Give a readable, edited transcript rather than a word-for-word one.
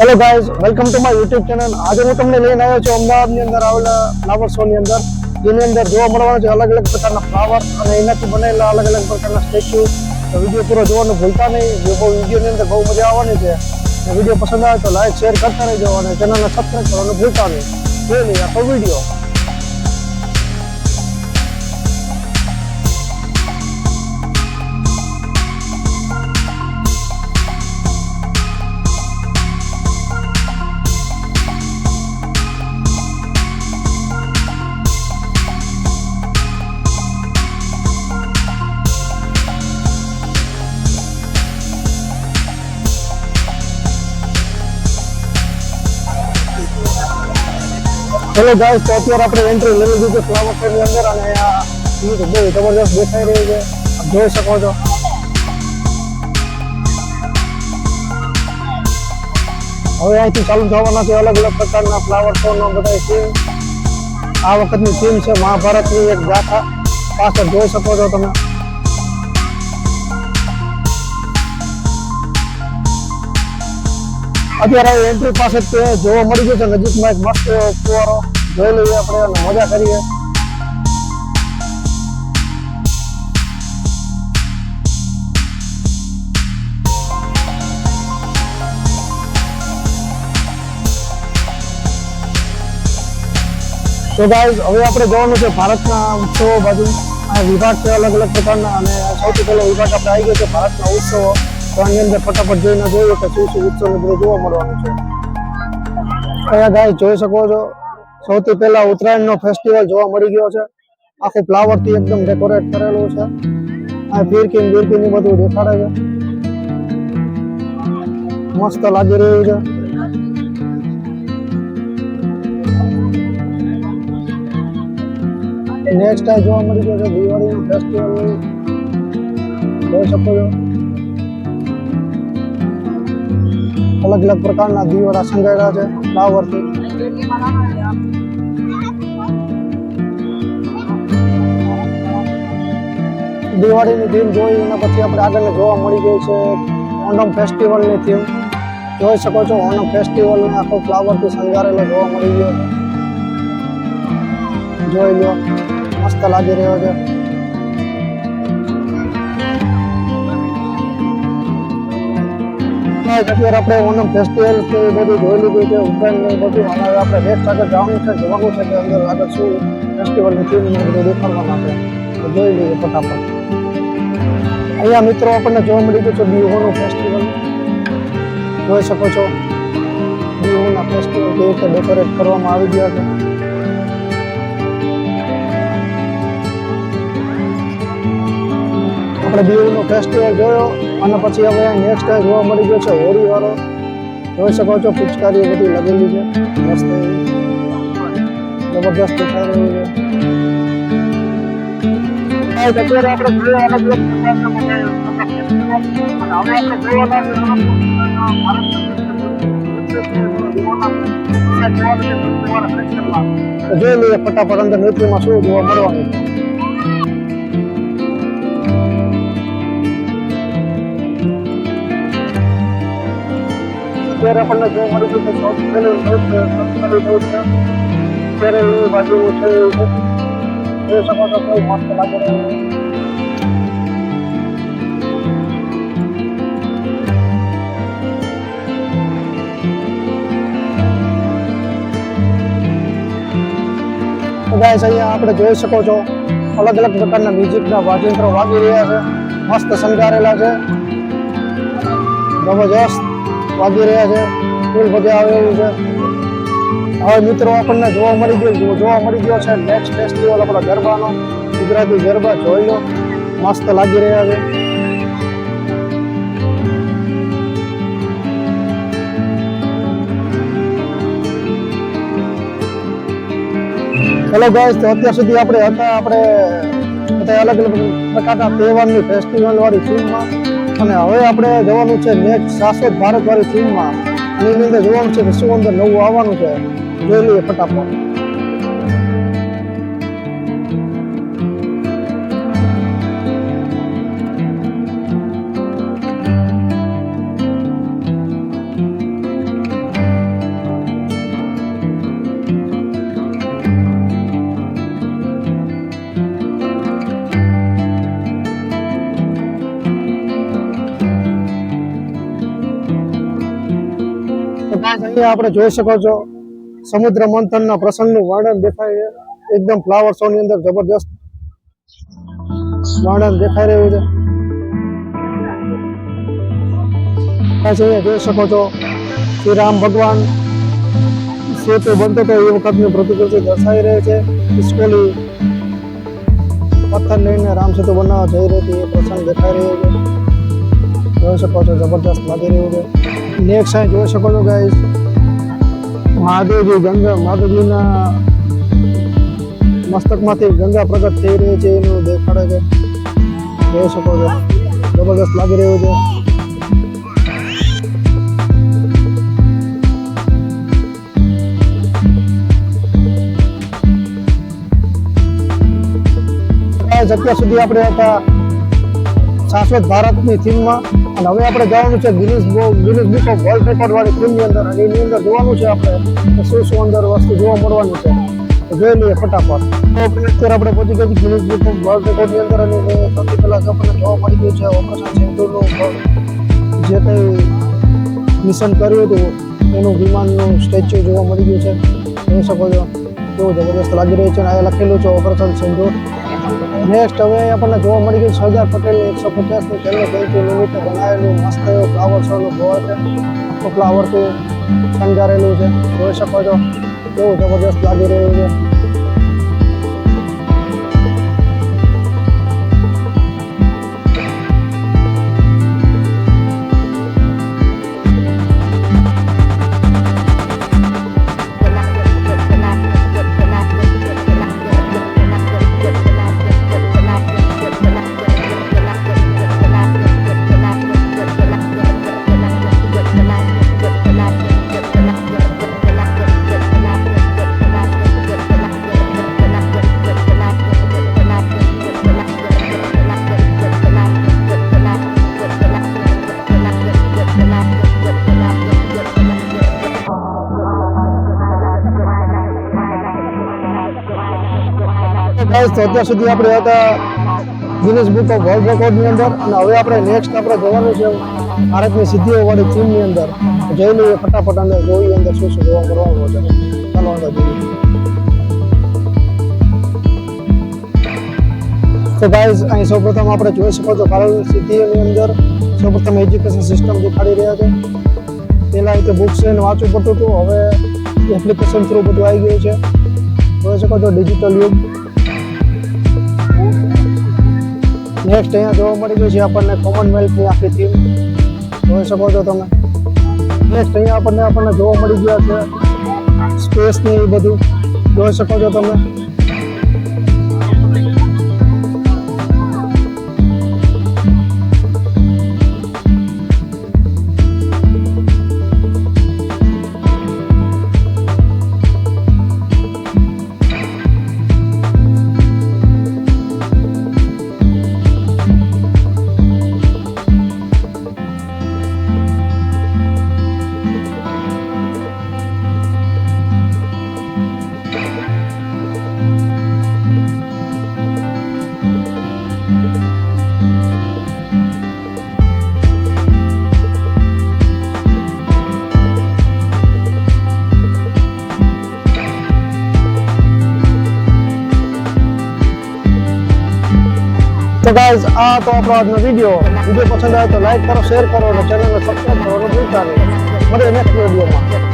Hello guys, welcome to my YouTube channel. આજે હું તમને લઈને આવ્યો છું અમદાવાદની અંદર આવેલા ફ્લાવર શોની અંદર, જેની અંદર જોવા મળવાના છે અલગ અલગ પ્રકારના ફ્લાવર અને એનાથી બનેલા અલગ અલગ પ્રકારના સ્ટેચ્યુ. તો વિડીયો પૂરો જોવાનું ભૂલતા નહીં. વિડીયોની અંદર બહુ મજા આવવાની છે. વિડીયો પસંદ આવે તો લાઈક શેર કરતા રહેજો અને ચેનલને સબસ્ક્રાઈબ કરવાનું ભૂલતા નહીં. જોઈ લઈએ આપણો વિડીયો. હેલો ગાઈસ, તો અત્યારે આપણે એન્ટ્રી લઈ લીધી છે ફ્લાવર શોની અંદર અને આ બહુ જબરદસ્ત દેખાઈ રહી છે. આપ જોઈ શકો છો. હવે અહીંથી ચાલુ થવાના છે અલગ અલગ પ્રકારના ફ્લાવર શોનો બધા થીમ. આ વખતની થીમ છે મહાભારતની એક ગાથા. પાછળ જોઈ શકો છો તમે. અત્યારે એન્ટ્રી પાસે જોવા મળી ગયો છે નજીકમાં એક મસ્ત ફુવારો. જોઈ લઈએ આપણે અને મજા કરીએ. તો ગાઈઝ, હવે આપણે જવાનું છે ભારતના ઉત્સવો બાજુ. આ વિભાગ છે અલગ અલગ પ્રકારના અને સૌથી પહેલો વિભાગ આપણે આવી ગયો છે ભારતના ઉત્સવો. તો આની અંદર ફટાફટ જોઈને જોઈએ કે શું શું ઉત્સવ બધું જોવા મળવાનું છે. અહીંયા ગાઈઝ જોઈ શકો છો, સૌથી પહેલા ઉત્તરાયણનો ફેસ્ટિવલ જોવા મળી ગયો છે. આખું ફ્લાવરથી એકદમ ડેકોરેટ કરેલું છે. આ ફિરકીન બિરકીન બધું દેખાડે છે. મસ્ત લાગી રહ્યું છે. નેક્સ્ટ ટાઈમ જોવા મળી ગયો છે દિવાળીનો ફેસ્ટિવલ. જોઈ શકો છો અલગ અલગ પ્રકારના દીવડા સંગાડ્યા છે ફ્લાવરથી. દિવાળીની થીમ જોઈ એના પછી આપણે આગળ જોવા મળી ગઈ છે ઓનમ ફેસ્ટિવલની થીમ. જોઈ શકો છો ઓનમ ફેસ્ટિવલને આખો ફ્લાવરથી શણગારેલો જોવા મળી ગયો છે. જોઈ લો, મસ્ત લાગી રહ્યો છે. અત્યારે આપણે ઓનમ ફેસ્ટિવલ છે એ બધું જોઈ લીધું છે, ઉત્તરાયણ બધું. અને આપણે નેક્સ્ટ આગળ જવાનું છે, જોવાનું છે કે અંદર આગળ શું ફેસ્ટિવલની થીમ બધું દેખાડવાના છે. તો જોઈ લઈએ ફટાફટ. અહીંયા મિત્રો આપણને જોવા મળી ગયું છે બીહોનું ફેસ્ટિવલ. જોઈ શકો છો બીહોના ફેસ્ટિવલ કેવી રીતે ડેકોરેટ કરવામાં આવી ગયા છે. આપણે બીહુનો ફેસ્ટિવલ જોયો અને પછી હવે નેક્સ્ટ જોવા મળી ગયો છે હોળી વાળો. જોઈ શકો છો પિચકારી બધી લગેલી છે મસ્ત એવી, જબરદસ્ત દેખાઈ રહ્યું છે. અત્યારે આપણે જોયા અલગ અલગ પ્રકારના જોઈ લઈએ ફટાફટ અંદર નૃત્યમાં શું જોવા મળવાનું છે. અત્યારે આપણને જોવા મળી ગયું કે સૌથી પહેલું અત્યારે એ બાજુ છે જોઈ શકો છો કોઈ મસ્ત લાગે રહ્યું. ગાઈસ, અહીંયા આપણે જોઈ શકો છો અલગ અલગ પ્રકારના મ્યુઝિકના વાદ્યયંત્રો વાગી રહ્યા છે. મસ્ત શણગારેલા છે, જબરજસ્ત વાગી રહ્યા છે. ફૂલ મજા આવે એવું છે. હવે મિત્રો આપણને જોવા મળી ગયો છે નેક્સ્ટ ફેસ્ટિવલ આપણો ગરબાનો. ગુજરાતી ગરબા જોઈ લો, મસ્ત લાગી રહ્યા છે. હેલો ગાઈસ, તો અત્યાર સુધી આપણે બધા અલગ અલગ પ્રકારના તહેવારની ફેસ્ટિવલ વાળી થીમમાં, અને હવે આપણે જવાનું છે નેક્સ્ટ શાશ્વત ભારત વાળી થીમમાં. એની અંદર જોવાનું છે કે શું અંદર નવું આવવાનું છે. જોઈ લઈએ ફટાફટ. અહીંયા આપણે જોઈ શકો છો સમુદ્ર મંથનના પ્રસંગનું વર્ણન દેખાય છે. એકદમ ફ્લાવર શો ની અંદર જબરદસ્ત વર્ણન દેખાઈ રહ્યું છે. અહીંયા જોઈ શકો છો શ્રી રામ ભગવાન સેતુ બનતો હતો એ વખતની પ્રતિકૃતિ દર્શાવી રહી છે. ખિસકોલી પથ્થર લઈને રામ સેતુ બનાવવા જઈ રહી હતી એ પ્રસંગ દેખાઈ રહ્યો છે. જોઈ શકો છો જબરદસ્ત લાગી રહ્યું છે. નેક્સ્ટ અહીં જોઈ શકો છો ગાઈસ મહાદેવજીના મસ્તકમાંથી ગંગા પ્રગટ થઈ રહી છે એનું દેખાડે છે. જોઈ શકો છો જબરદસ્ત લાગી રહ્યું છે. અત્યાર સુધી આપણે હતા શાશ્વત ભારતની થીમમાં અને હવે આપણે જવાનું છે Guinness book of world record વાળી થીમની અંદર અને એની અંદર જોવાનું છે આપણે શું અંદર વસ્તુ જોવા મળવાનું છે. જોઈ લઈએ ફટાફટ. અત્યારે આપણે પહોંચી ગયા ગિનિસ બુક ઓફ વર્લ્ડ રેકોર્ડની અંદર અને સૌથી પહેલા આપણને જોવા મળી ગયું છે ઓપરેશન સિંદૂરનું જે કંઈ મિશન કર્યું હતું એનું વિમાનનું સ્ટેચ્યુ જોવા મળી ગયું છે. જોઈ શકો છો કેવું જબરદસ્ત લાગી રહ્યું છે અને આ લખેલું છે ઓપરેશન સિંદૂર. નેક્સ્ટ હવે આપણને જોવા મળી ગયું સરદાર પટેલની 150મી જન્મ જયંતિ નિમિત્તે બનાવેલું મસ્ત એવું ફ્લાવર શોનું ગોળ છે. ફ્લાવરથી શણગારેલું છે. જોઈ શકો છો કેવું જબરદસ્ત લાગી રહ્યું છે. તો અત્યાર સુધી આપણે હતા ગિનિસ બુક ઓફ વર્લ્ડ રેકોર્ડની અંદર અને હવે આપણે નેક્સ્ટ આપણે જવાનું છે ભારતની સિદ્ધિઓ વાળી થીમની અંદર. જોઈ લઈએ ફટાફટ અંદર જોઈએ અંદર શું શું જોવા કરવાનું છે. ચાલો અંદર જોઈએ. તો ગાઈઝ અહીં સૌપ્રથમ આપણે જોઈ શકો છો ભારતની સિદ્ધિઓની અંદર સૌપ્રથમ એજ્યુકેશન સિસ્ટમ દેખાડી રહ્યા છે. પહેલાં અહીં બુક્સ એને વાંચવું પડતું હતું, હવે એપ્લિકેશન થ્રુ બધું આવી ગયું છે. જોઈ શકો છો ડિજિટલ યુગ. નેક્સ્ટ અહીંયા જોવા મળી ગયું છે આપણને કોમનવેલ્થની આખી થીમ. જોઈ શકો છો તમે. નેક્સ્ટ અહીંયા આપણને જોવા મળી ગયા છે સ્પેસની એ બધું. જોઈ શકો છો તમે. તો ગાઈઝ આ તો આપણો આજનો વિડીયો પસંદ આવે તો લાઈક કરો, શેર કરો અને ચેનલને સબસ્ક્રાઈબ કરવાનું ભૂલતા નહીં. મળીએ નેક્સ્ટ વિડીયોમાં.